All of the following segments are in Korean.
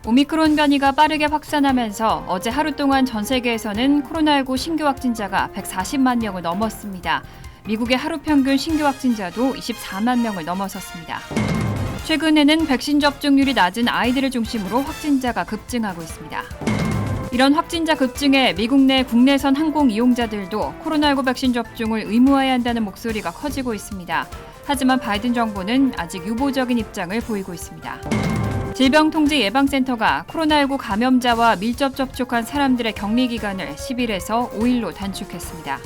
오미크론 변이가 빠르게 확산하면서 어제 하루 동안 전 세계에서는 코로나19 신규 확진자가 140만 명을 넘었습니다. 미국의 하루 평균 신규 확진자도 24만 명을 넘어섰습니다. 최근에는 백신 접종률이 낮은 아이들을 중심으로 확진자가 급증하고 있습니다. 이런 확진자 급증에 미국 내 국내선 항공 이용자들도 코로나19 백신 접종을 의무화해야 한다는 목소리가 커지고 있습니다. 하지만 바이든 정부는 아직 유보적인 입장을 보이고 있습니다. 질병통제예방센터가 코로나19 감염자와 밀접 접촉한 사람들의 격리 기간을 10일에서 5일로 단축했습니다.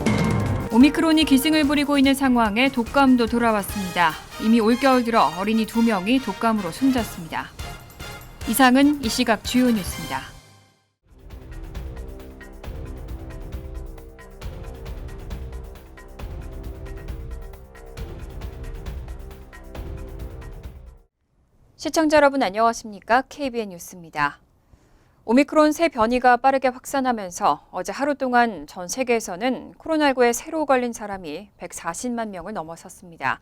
오미크론이 기승을 부리고 있는 상황에 독감도 돌아왔습니다. 이미 올겨울 들어 어린이 2명이 독감으로 숨졌습니다. 이상은 이 시각 주요 뉴스입니다. 시청자 여러분 안녕하십니까? KBN 뉴스입니다. 오미크론 새 변이가 빠르게 확산하면서 어제 하루 동안 전 세계에서는 코로나19에 새로 걸린 사람이 140만 명을 넘어섰습니다.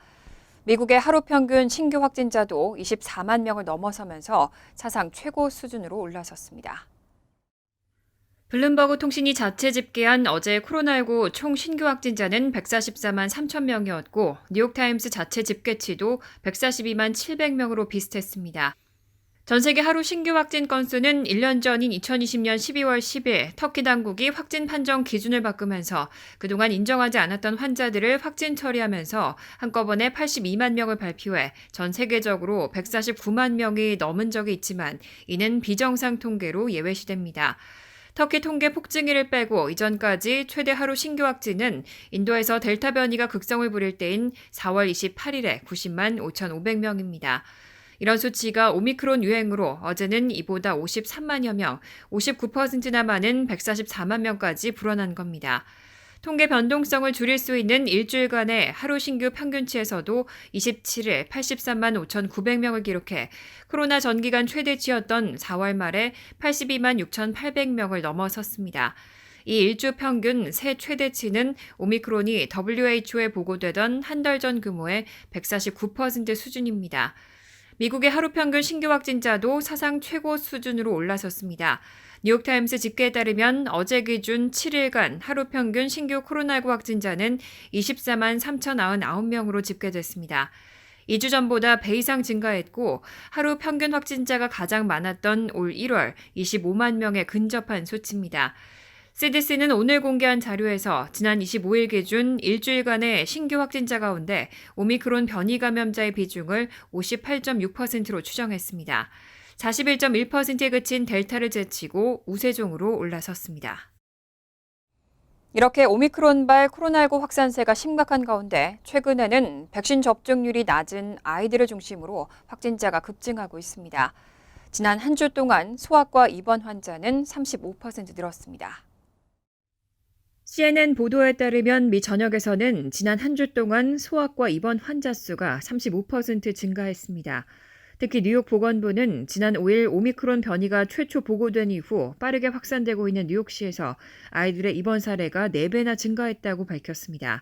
미국의 하루 평균 신규 확진자도 24만 명을 넘어서면서 사상 최고 수준으로 올라섰습니다. 블룸버그 통신이 자체 집계한 어제 코로나19 총 신규 확진자는 144만 3천 명이었고 뉴욕타임스 자체 집계치도 142만 700명으로 비슷했습니다. 전 세계 하루 신규 확진 건수는 1년 전인 2020년 12월 10일 터키 당국이 확진 판정 기준을 바꾸면서 그동안 인정하지 않았던 환자들을 확진 처리하면서 한꺼번에 82만 명을 발표해 전 세계적으로 149만 명이 넘은 적이 있지만 이는 비정상 통계로 예외시됩니다. 터키 통계 폭증일을 빼고 이전까지 최대 하루 신규 확진은 인도에서 델타 변이가 극성을 부릴 때인 4월 28일에 90만 5,500명입니다. 이런 수치가 오미크론 유행으로 어제는 이보다 53만여 명, 59%나 많은 144만 명까지 불어난 겁니다. 통계 변동성을 줄일 수 있는 일주일간의 하루 신규 평균치에서도 27일 83만 5,900명을 기록해 코로나 전기간 최대치였던 4월 말에 82만 6,800명을 넘어섰습니다. 이 일주 평균 새 최대치는 오미크론이 WHO에 보고되던 한 달 전 규모의 149% 수준입니다. 미국의 하루 평균 신규 확진자도 사상 최고 수준으로 올라섰습니다. 뉴욕타임스 집계에 따르면 어제 기준 7일간 하루 평균 신규 코로나19 확진자는 24만 3,099명으로 집계됐습니다. 2주 전보다 배 이상 증가했고 하루 평균 확진자가 가장 많았던 올 1월 25만 명에 근접한 수치입니다. CDC는 오늘 공개한 자료에서 지난 25일 기준 일주일간의 신규 확진자 가운데 오미크론 변이 감염자의 비중을 58.6%로 추정했습니다. 41.1%에 그친 델타를 제치고 우세종으로 올라섰습니다. 이렇게 오미크론발 코로나19 확산세가 심각한 가운데 최근에는 백신 접종률이 낮은 아이들을 중심으로 확진자가 급증하고 있습니다. 지난 한 주 동안 소아과 입원 환자는 35% 늘었습니다. CNN 보도에 따르면 미 전역에서는 지난 한 주 동안 소아과 입원 환자 수가 35% 증가했습니다. 특히 뉴욕 보건부는 지난 5일 오미크론 변이가 최초 보고된 이후 빠르게 확산되고 있는 뉴욕시에서 아이들의 입원 사례가 4배나 증가했다고 밝혔습니다.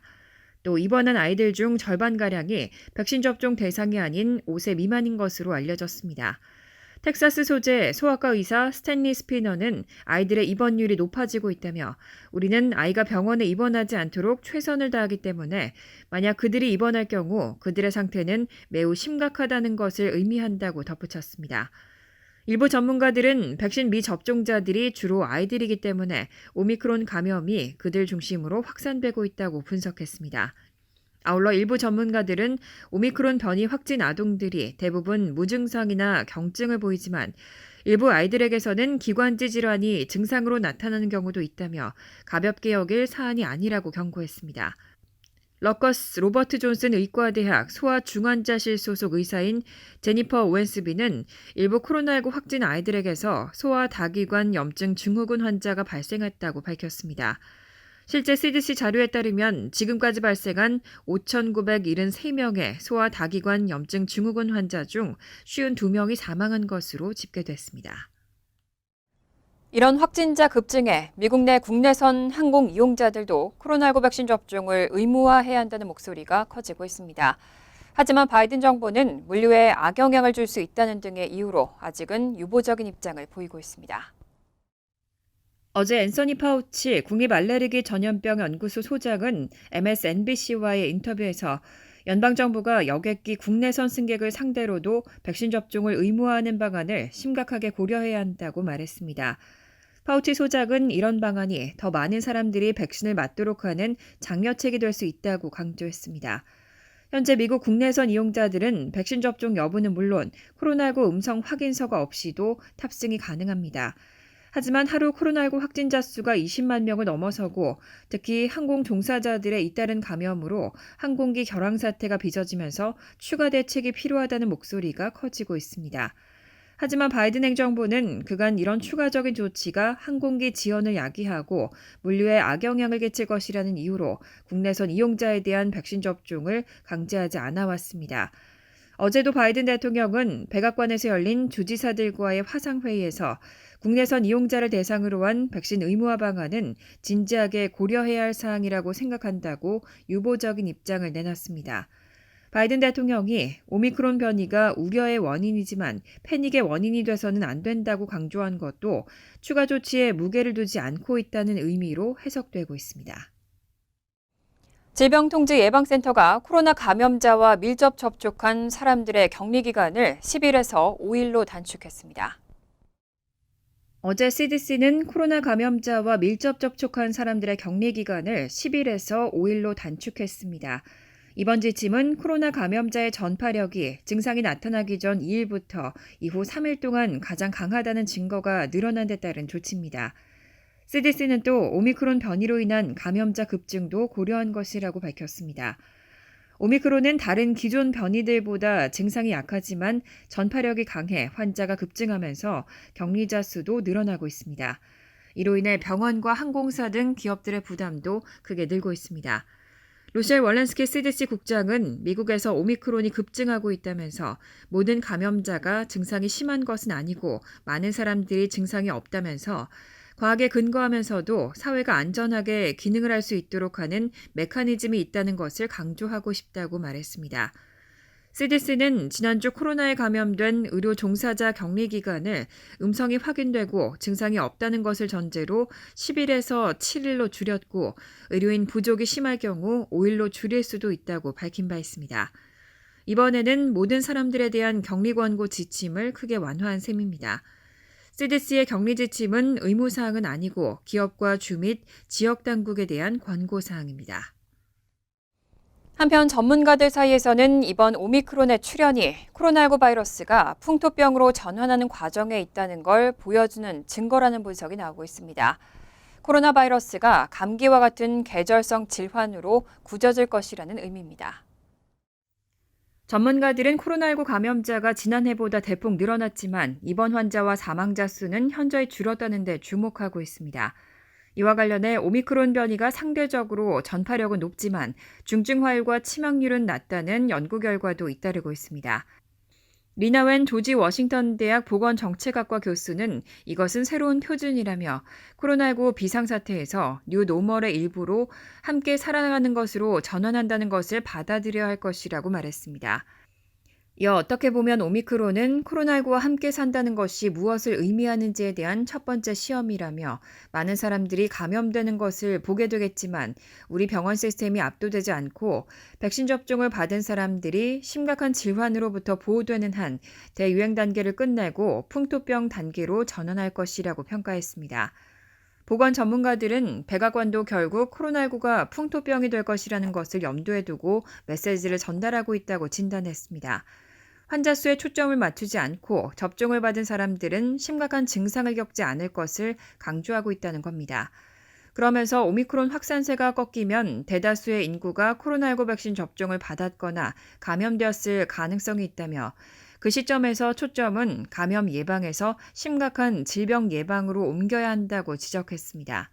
또 입원한 아이들 중 절반가량이 백신 접종 대상이 아닌 5세 미만인 것으로 알려졌습니다. 텍사스 소재 소아과 의사 스탠리 스피너는 아이들의 입원율이 높아지고 있다며 우리는 아이가 병원에 입원하지 않도록 최선을 다하기 때문에 만약 그들이 입원할 경우 그들의 상태는 매우 심각하다는 것을 의미한다고 덧붙였습니다. 일부 전문가들은 백신 미접종자들이 주로 아이들이기 때문에 오미크론 감염이 그들 중심으로 확산되고 있다고 분석했습니다. 아울러 일부 전문가들은 오미크론 변이 확진 아동들이 대부분 무증상이나 경증을 보이지만 일부 아이들에게서는 기관지 질환이 증상으로 나타나는 경우도 있다며 가볍게 여길 사안이 아니라고 경고했습니다. 러커스 로버트 존슨 의과대학 소아중환자실 소속 의사인 제니퍼 오웬스비는 일부 코로나19 확진 아이들에게서 소아 다기관 염증 증후군 환자가 발생했다고 밝혔습니다. 실제 CDC 자료에 따르면 지금까지 발생한 5,973명의 소아 다기관 염증 증후군 환자 중 52명이 사망한 것으로 집계됐습니다. 이런 확진자 급증에 미국 내 국내선 항공 이용자들도 코로나19 백신 접종을 의무화해야 한다는 목소리가 커지고 있습니다. 하지만 바이든 정부는 물류에 악영향을 줄 수 있다는 등의 이유로 아직은 유보적인 입장을 보이고 있습니다. 어제 앤서니 파우치 국립알레르기 전염병 연구소 소장은 MSNBC와의 인터뷰에서 연방정부가 여객기 국내선 승객을 상대로도 백신 접종을 의무화하는 방안을 심각하게 고려해야 한다고 말했습니다. 파우치 소장은 이런 방안이 더 많은 사람들이 백신을 맞도록 하는 장려책이 될 수 있다고 강조했습니다. 현재 미국 국내선 이용자들은 백신 접종 여부는 물론 코로나19 음성 확인서가 없이도 탑승이 가능합니다. 하지만 하루 코로나19 확진자 수가 20만 명을 넘어서고 특히 항공 종사자들의 잇따른 감염으로 항공기 결항 사태가 빚어지면서 추가 대책이 필요하다는 목소리가 커지고 있습니다. 하지만 바이든 행정부는 그간 이런 추가적인 조치가 항공기 지연을 야기하고 물류에 악영향을 끼칠 것이라는 이유로 국내선 이용자에 대한 백신 접종을 강제하지 않아 왔습니다. 어제도 바이든 대통령은 백악관에서 열린 주지사들과의 화상회의에서 국내선 이용자를 대상으로 한 백신 의무화 방안은 진지하게 고려해야 할 사항이라고 생각한다고 유보적인 입장을 내놨습니다. 바이든 대통령이 오미크론 변이가 우려의 원인이지만 패닉의 원인이 돼서는 안 된다고 강조한 것도 추가 조치에 무게를 두지 않고 있다는 의미로 해석되고 있습니다. 질병통제예방센터가 코로나 감염자와 밀접 접촉한 사람들의 격리 기간을 10일에서 5일로 단축했습니다. 어제 CDC는 코로나 감염자와 밀접 접촉한 사람들의 격리 기간을 10일에서 5일로 단축했습니다. 이번 지침은 코로나 감염자의 전파력이 증상이 나타나기 전 2일부터 이후 3일 동안 가장 강하다는 증거가 늘어난 데 따른 조치입니다. CDC는 또 오미크론 변이로 인한 감염자 급증도 고려한 것이라고 밝혔습니다. 오미크론은 다른 기존 변이들보다 증상이 약하지만 전파력이 강해 환자가 급증하면서 격리자 수도 늘어나고 있습니다. 이로 인해 병원과 항공사 등 기업들의 부담도 크게 늘고 있습니다. 로셸 월렌스키 CDC 국장은 미국에서 오미크론이 급증하고 있다면서 모든 감염자가 증상이 심한 것은 아니고 많은 사람들이 증상이 없다면서 과학에 근거하면서도 사회가 안전하게 기능을 할 수 있도록 하는 메커니즘이 있다는 것을 강조하고 싶다고 말했습니다. CDC는 지난주 코로나에 감염된 의료 종사자 격리 기간을 음성이 확인되고 증상이 없다는 것을 전제로 10일에서 7일로 줄였고 의료인 부족이 심할 경우 5일로 줄일 수도 있다고 밝힌 바 있습니다. 이번에는 모든 사람들에 대한 격리 권고 지침을 크게 완화한 셈입니다. CDC의 격리 지침은 의무사항은 아니고 기업과 주 및 지역 당국에 대한 권고사항입니다. 한편 전문가들 사이에서는 이번 오미크론의 출현이 코로나19 바이러스가 풍토병으로 전환하는 과정에 있다는 걸 보여주는 증거라는 분석이 나오고 있습니다. 코로나 바이러스가 감기와 같은 계절성 질환으로 굳어질 것이라는 의미입니다. 전문가들은 코로나19 감염자가 지난해보다 대폭 늘어났지만 이번 환자와 사망자 수는 현저히 줄었다는 데 주목하고 있습니다. 이와 관련해 오미크론 변이가 상대적으로 전파력은 높지만 중증 화율과 치명률은 낮다는 연구 결과도 잇따르고 있습니다. 리나 웬 조지 워싱턴 대학 보건정책학과 교수는 이것은 새로운 표준이라며 코로나19 비상사태에서 뉴 노멀의 일부로 함께 살아가는 것으로 전환한다는 것을 받아들여야 할 것이라고 말했습니다. 이어 어떻게 보면 오미크론은 코로나19와 함께 산다는 것이 무엇을 의미하는지에 대한 첫 번째 시험이라며 많은 사람들이 감염되는 것을 보게 되겠지만 우리 병원 시스템이 압도되지 않고 백신 접종을 받은 사람들이 심각한 질환으로부터 보호되는 한 대유행 단계를 끝내고 풍토병 단계로 전환할 것이라고 평가했습니다. 보건 전문가들은 백악관도 결국 코로나19가 풍토병이 될 것이라는 것을 염두에 두고 메시지를 전달하고 있다고 진단했습니다. 환자 수에 초점을 맞추지 않고 접종을 받은 사람들은 심각한 증상을 겪지 않을 것을 강조하고 있다는 겁니다. 그러면서 오미크론 확산세가 꺾이면 대다수의 인구가 코로나19 백신 접종을 받았거나 감염되었을 가능성이 있다며 그 시점에서 초점은 감염 예방에서 심각한 질병 예방으로 옮겨야 한다고 지적했습니다.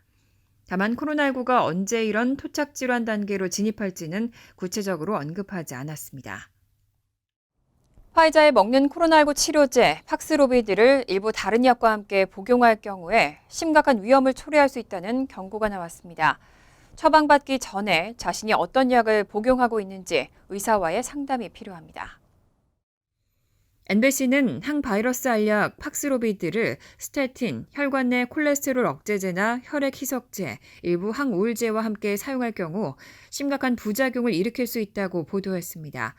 다만 코로나19가 언제 이런 토착 질환 단계로 진입할지는 구체적으로 언급하지 않았습니다. 화이자에 먹는 코로나19 치료제 팍스로비드를 일부 다른 약과 함께 복용할 경우에 심각한 위험을 초래할 수 있다는 경고가 나왔습니다. 처방받기 전에 자신이 어떤 약을 복용하고 있는지 의사와의 상담이 필요합니다. NBC는 항바이러스 알약 팍스로비드를 스테틴, 혈관 내 콜레스테롤 억제제나 혈액 희석제, 일부 항우울제와 함께 사용할 경우 심각한 부작용을 일으킬 수 있다고 보도했습니다.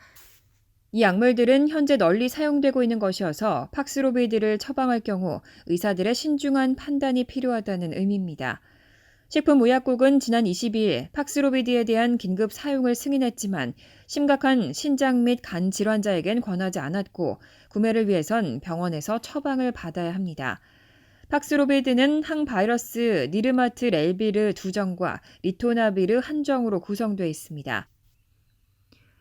이 약물들은 현재 널리 사용되고 있는 것이어서 팍스로비드를 처방할 경우 의사들의 신중한 판단이 필요하다는 의미입니다. 식품의약국은 지난 22일 팍스로비드에 대한 긴급 사용을 승인했지만 심각한 신장 및 간 질환자에겐 권하지 않았고 구매를 위해선 병원에서 처방을 받아야 합니다. 팍스로비드는 항바이러스 니르마트 렐비르 2정과 리토나비르 1정으로 구성되어 있습니다.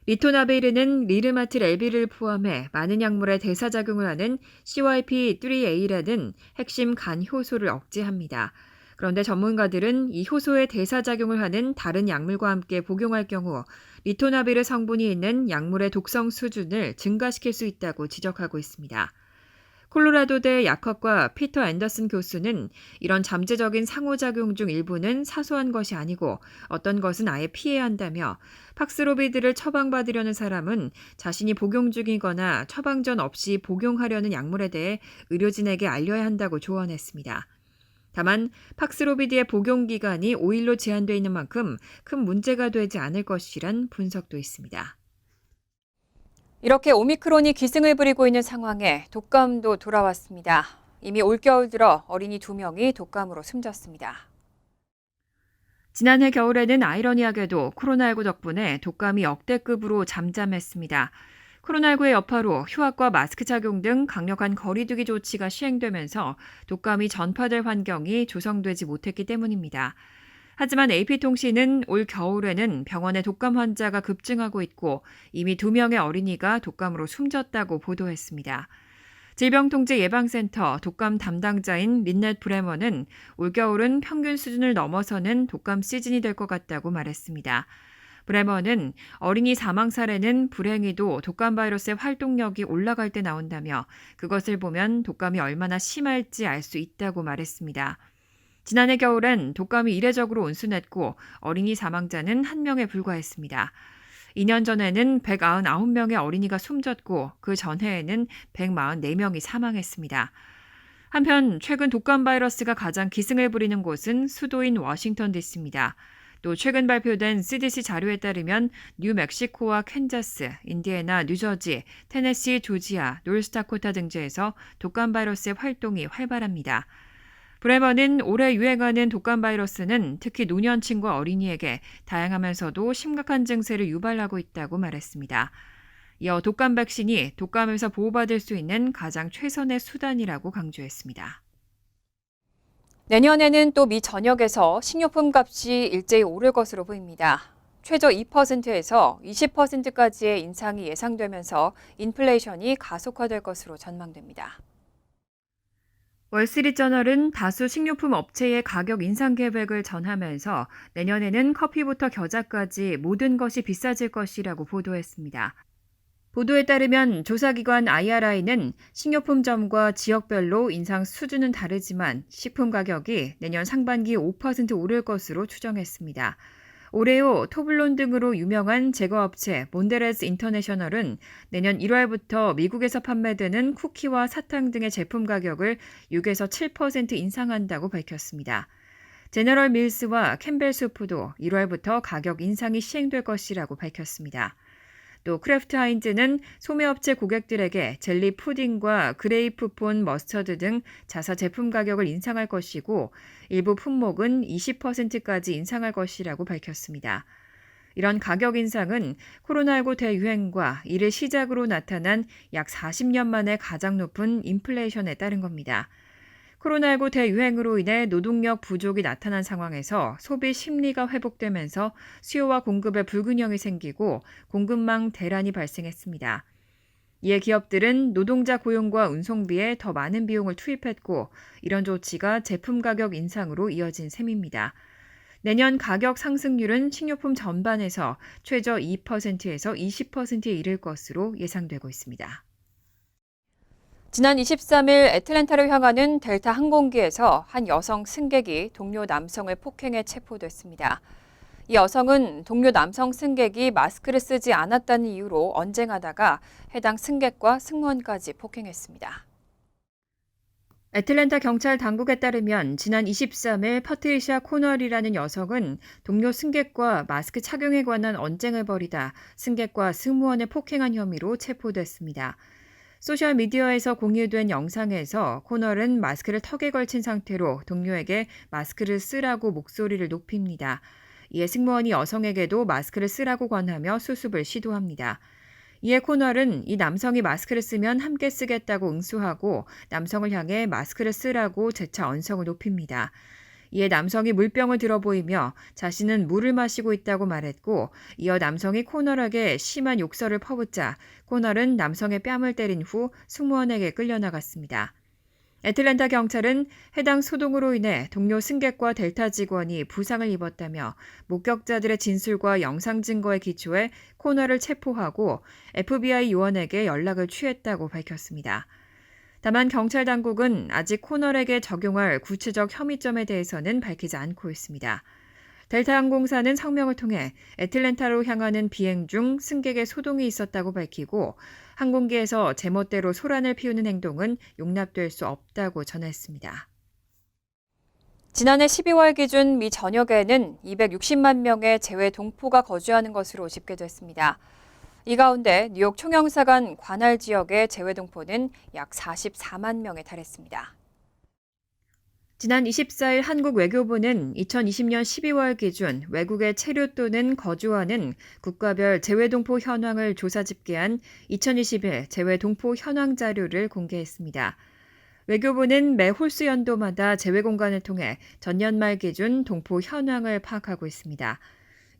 리토나비르는 리르마트 렐비를 포함해 많은 약물에 대사작용을 하는 CYP3A라는 핵심 간 효소를 억제합니다. 그런데 전문가들은 이 효소에 대사작용을 하는 다른 약물과 함께 복용할 경우 리토나비르 성분이 있는 약물의 독성 수준을 증가시킬 수 있다고 지적하고 있습니다. 콜로라도대 약학과 피터 앤더슨 교수는 이런 잠재적인 상호작용 중 일부는 사소한 것이 아니고 어떤 것은 아예 피해야 한다며 팍스로비드를 처방받으려는 사람은 자신이 복용 중이거나 처방 전 없이 복용하려는 약물에 대해 의료진에게 알려야 한다고 조언했습니다. 다만 팍스로비드의 복용 기간이 5일로 제한되어 있는 만큼 큰 문제가 되지 않을 것이란 분석도 있습니다. 이렇게 오미크론이 기승을 부리고 있는 상황에 독감도 돌아왔습니다. 이미 올겨울 들어 어린이 2명이 독감으로 숨졌습니다. 지난해 겨울에는 아이러니하게도 코로나19 덕분에 독감이 역대급으로 잠잠했습니다. 코로나19의 여파로 휴학과 마스크 착용 등 강력한 거리두기 조치가 시행되면서 독감이 전파될 환경이 조성되지 못했기 때문입니다. 하지만 AP통신은 올 겨울에는 병원에 독감 환자가 급증하고 있고 이미 2명의 어린이가 독감으로 숨졌다고 보도했습니다. 질병통제예방센터 독감 담당자인 린넷 브레머는 올겨울은 평균 수준을 넘어서는 독감 시즌이 될 것 같다고 말했습니다. 브레머는 어린이 사망 사례는 불행히도 독감 바이러스의 활동력이 올라갈 때 나온다며 그것을 보면 독감이 얼마나 심할지 알 수 있다고 말했습니다. 지난해 겨울엔 독감이 이례적으로 온순했고 어린이 사망자는 1명에 불과했습니다. 2년 전에는 199명의 어린이가 숨졌고 그 전해에는 144명이 사망했습니다. 한편 최근 독감 바이러스가 가장 기승을 부리는 곳은 수도인 워싱턴 DC입니다. 또 최근 발표된 CDC 자료에 따르면 뉴멕시코와 캔자스, 인디애나, 뉴저지, 테네시, 조지아, 노스다코타 등지에서 독감 바이러스의 활동이 활발합니다. 브레머는 올해 유행하는 독감 바이러스는 특히 노년층과 어린이에게 다양하면서도 심각한 증세를 유발하고 있다고 말했습니다. 이어 독감 백신이 독감에서 보호받을 수 있는 가장 최선의 수단이라고 강조했습니다. 내년에는 또 미 전역에서 식료품 값이 일제히 오를 것으로 보입니다. 최저 2%에서 20%까지의 인상이 예상되면서 인플레이션이 가속화될 것으로 전망됩니다. 월스트리트저널은 다수 식료품 업체의 가격 인상 계획을 전하면서 내년에는 커피부터 겨자까지 모든 것이 비싸질 것이라고 보도했습니다. 보도에 따르면 조사기관 IRI는 식료품점과 지역별로 인상 수준은 다르지만 식품 가격이 내년 상반기 5% 오를 것으로 추정했습니다. 오레오, 토블론 등으로 유명한 제과업체 몬데레스 인터내셔널은 내년 1월부터 미국에서 판매되는 쿠키와 사탕 등의 제품 가격을 6에서 7% 인상한다고 밝혔습니다. 제너럴 밀스와 캠벨 수프도 1월부터 가격 인상이 시행될 것이라고 밝혔습니다. 또 크래프트 하인즈는 소매업체 고객들에게 젤리 푸딩과 그레이프폰 머스터드 등 자사 제품 가격을 인상할 것이고 일부 품목은 20%까지 인상할 것이라고 밝혔습니다. 이런 가격 인상은 코로나19 대유행과 이를 시작으로 나타난 약 40년 만에 가장 높은 인플레이션에 따른 겁니다. 코로나19 대유행으로 인해 노동력 부족이 나타난 상황에서 소비 심리가 회복되면서 수요와 공급의 불균형이 생기고 공급망 대란이 발생했습니다. 이에 기업들은 노동자 고용과 운송비에 더 많은 비용을 투입했고 이런 조치가 제품 가격 인상으로 이어진 셈입니다. 내년 가격 상승률은 식료품 전반에서 최저 2%에서 20%에 이를 것으로 예상되고 있습니다. 지난 23일 애틀랜타를 향하는 델타 항공기에서 한 여성 승객이 동료 남성을 폭행해 체포됐습니다. 이 여성은 동료 남성 승객이 마스크를 쓰지 않았다는 이유로 언쟁하다가 해당 승객과 승무원까지 폭행했습니다. 애틀랜타 경찰 당국에 따르면 지난 23일 퍼트리샤 코널이라는 여성은 동료 승객과 마스크 착용에 관한 언쟁을 벌이다 승객과 승무원을 폭행한 혐의로 체포됐습니다. 소셜미디어에서 공유된 영상에서 코널은 마스크를 턱에 걸친 상태로 동료에게 마스크를 쓰라고 목소리를 높입니다. 이에 승무원이 여성에게도 마스크를 쓰라고 권하며 수습을 시도합니다. 이에 코널은 이 남성이 마스크를 쓰면 함께 쓰겠다고 응수하고 남성을 향해 마스크를 쓰라고 재차 언성을 높입니다. 이에 남성이 물병을 들어 보이며 자신은 물을 마시고 있다고 말했고 이어 남성이 코널에게 심한 욕설을 퍼붓자 코널은 남성의 뺨을 때린 후 승무원에게 끌려나갔습니다. 애틀랜타 경찰은 해당 소동으로 인해 동료 승객과 델타 직원이 부상을 입었다며 목격자들의 진술과 영상 증거에 기초해 코널을 체포하고 FBI 요원에게 연락을 취했다고 밝혔습니다. 다만 경찰 당국은 아직 코널에게 적용할 구체적 혐의점에 대해서는 밝히지 않고 있습니다. 델타 항공사는 성명을 통해 애틀랜타로 향하는 비행 중 승객의 소동이 있었다고 밝히고 항공기에서 제멋대로 소란을 피우는 행동은 용납될 수 없다고 전했습니다. 지난해 12월 기준 미 전역에는 260만 명의 재외 동포가 거주하는 것으로 집계됐습니다. 이 가운데 뉴욕 총영사관 관할 지역의 재외 동포는 약 44만 명에 달했습니다. 지난 24일 한국 외교부는 2020년 12월 기준 외국에 체류 또는 거주하는 국가별 재외동포 현황을 조사 집계한 2021 재외동포 현황 자료를 공개했습니다. 외교부는 매 홀수 연도마다 재외공관을 통해 전년 말 기준 동포 현황을 파악하고 있습니다.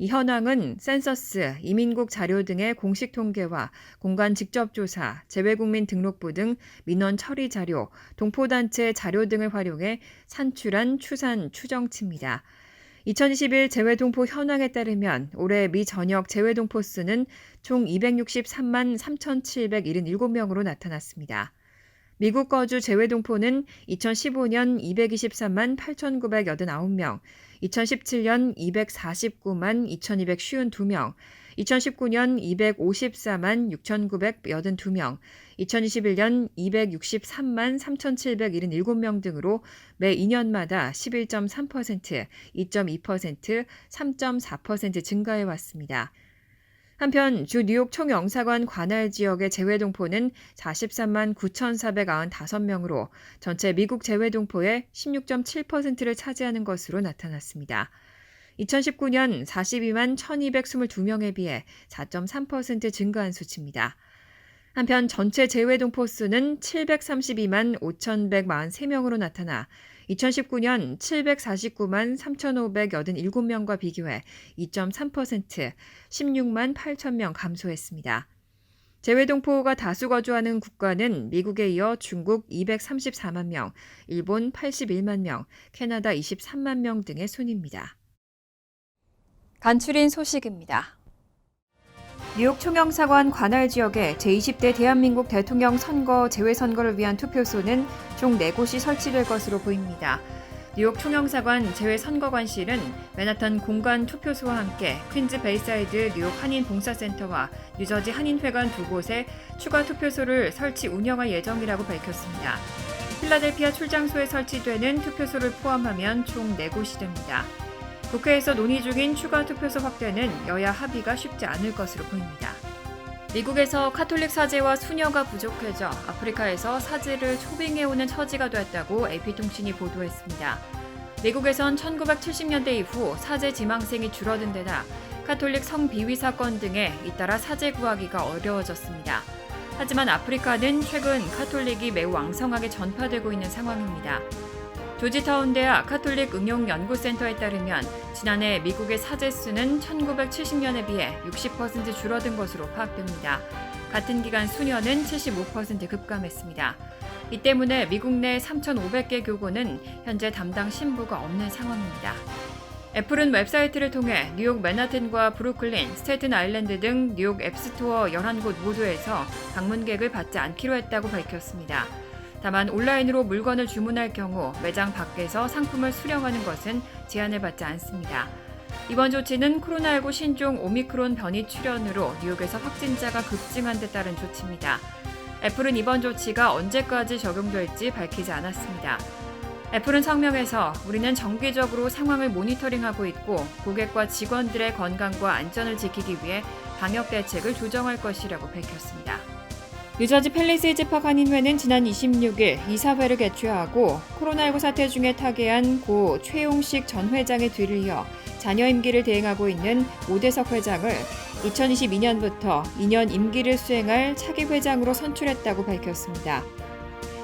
이 현황은 센서스, 이민국 자료 등의 공식 통계와 공간 직접 조사, 재외국민 등록부 등 민원 처리 자료, 동포단체 자료 등을 활용해 산출한 추산 추정치입니다. 2021 재외동포 현황에 따르면 올해 미 전역 재외동포 수는 총 263만 3,777명으로 나타났습니다. 미국 거주 재외동포는 2015년 223만 8,989명, 2017년 249만 2,252명, 2019년 254만 6,982명, 2021년 263만 3,777명 등으로 매 2년마다 11.3%, 2.2%, 3.4% 증가해 왔습니다. 한편 주 뉴욕 총영사관 관할 지역의 재외동포는 43만 9,495명으로 전체 미국 재외동포의 16.7%를 차지하는 것으로 나타났습니다. 2019년 42만 1,222명에 비해 4.3% 증가한 수치입니다. 한편 전체 재외동포 수는 732만 5,143명으로 나타나 2019년 749만 3,587명과 비교해 2.3%, 16만 8,000명 감소했습니다. 재외동포가 다수 거주하는 국가는 미국에 이어 중국 234만 명, 일본 81만 명, 캐나다 23만 명 등의 순입니다. 간추린 소식입니다. 뉴욕 총영사관 관할 지역의 제20대 대한민국 대통령 선거 재외선거를 위한 투표소는 총 4곳이 설치될 것으로 보입니다. 뉴욕 총영사관 재외선거관실은 맨하탄 공간 투표소와 함께 퀸즈 베이사이드 뉴욕 한인 봉사센터와 뉴저지 한인회관 2곳에 추가 투표소를 설치 운영할 예정이라고 밝혔습니다. 필라델피아 출장소에 설치되는 투표소를 포함하면 총 4곳이 됩니다. 국회에서 논의 중인 추가 투표소 확대는 여야 합의가 쉽지 않을 것으로 보입니다. 미국에서 카톨릭 사제와 수녀가 부족해져 아프리카에서 사제를 초빙해오는 처지가 됐다고 AP통신이 보도했습니다. 미국에선 1970년대 이후 사제 지망생이 줄어든 데다 카톨릭 성비위 사건 등에 잇따라 사제 구하기가 어려워졌습니다. 하지만 아프리카는 최근 카톨릭이 매우 왕성하게 전파되고 있는 상황입니다. 조지타운 대학 카톨릭 응용연구센터에 따르면 지난해 미국의 사제 수는 1970년에 비해 60% 줄어든 것으로 파악됩니다. 같은 기간 수녀는 75% 급감했습니다. 이 때문에 미국 내 3,500개 교구는 현재 담당 신부가 없는 상황입니다. 애플은 웹사이트를 통해 뉴욕 맨하튼과 브루클린, 스테이튼 아일랜드 등 뉴욕 앱스토어 11곳 모두에서 방문객을 받지 않기로 했다고 밝혔습니다. 다만 온라인으로 물건을 주문할 경우 매장 밖에서 상품을 수령하는 것은 제한을 받지 않습니다. 이번 조치는 코로나19 신종 오미크론 변이 출현으로 뉴욕에서 확진자가 급증한 데 따른 조치입니다. 애플은 이번 조치가 언제까지 적용될지 밝히지 않았습니다. 애플은 성명에서 우리는 정기적으로 상황을 모니터링하고 있고 고객과 직원들의 건강과 안전을 지키기 위해 방역 대책을 조정할 것이라고 밝혔습니다. 뉴저지 팰리세이즈 팍 한인회는 지난 26일 이사회를 개최하고 코로나19 사태 중에 타계한 고 최용식 전 회장의 뒤를 이어 자녀 임기를 대행하고 있는 오대석 회장을 2022년부터 2년 임기를 수행할 차기 회장으로 선출했다고 밝혔습니다.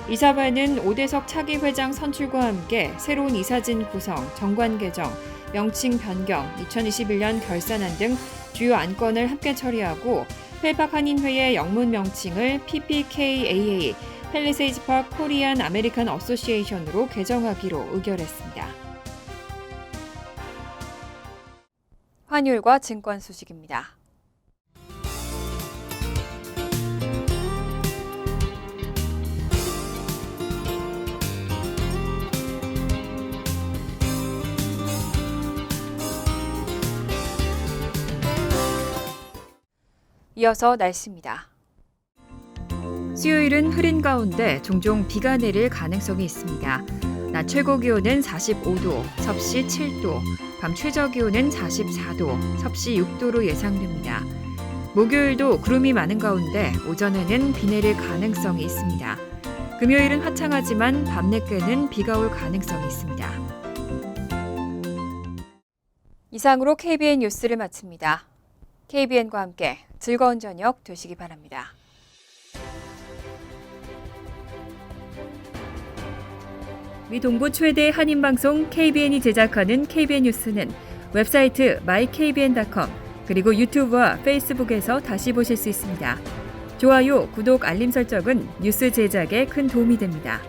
이사회는 오대석 차기 회장 선출과 함께 새로운 이사진 구성, 정관 개정, 명칭 변경, 2021년 결산안 등 주요 안건을 함께 처리하고 펠팍 한인회의 영문 명칭을 PPKAA, 팰리세이즈 팍 코리안 아메리칸 어소시에이션으로 개정하기로 의결했습니다. 환율과 증권 소식입니다. 이어서 날씨입니다. 수요일은 흐린 가운데 종종 비가 내릴 가능성이 있습니다. 낮 최고 기온은 45도, 섭씨 7도, 밤 최저 기온은 44도, 섭씨 6도로 예상됩니다. 목요일도 구름이 많은 가운데 오전에는 비 내릴 가능성이 있습니다. 금요일은 화창하지만 밤 늦게는 비가 올 가능성이 있습니다. 이상으로 KBN 뉴스를 마칩니다. KBN과 함께 즐거운 저녁 되시기 바랍니다. 미 동부 최대 한인방송 KBN이 제작하는 KBN 뉴스는 웹사이트 mykbn.com 그리고 유튜브와 페이스북에서 다시 보실 수 있습니다. 좋아요, 구독, 알림 설정은 뉴스 제작에 큰 도움이 됩니다.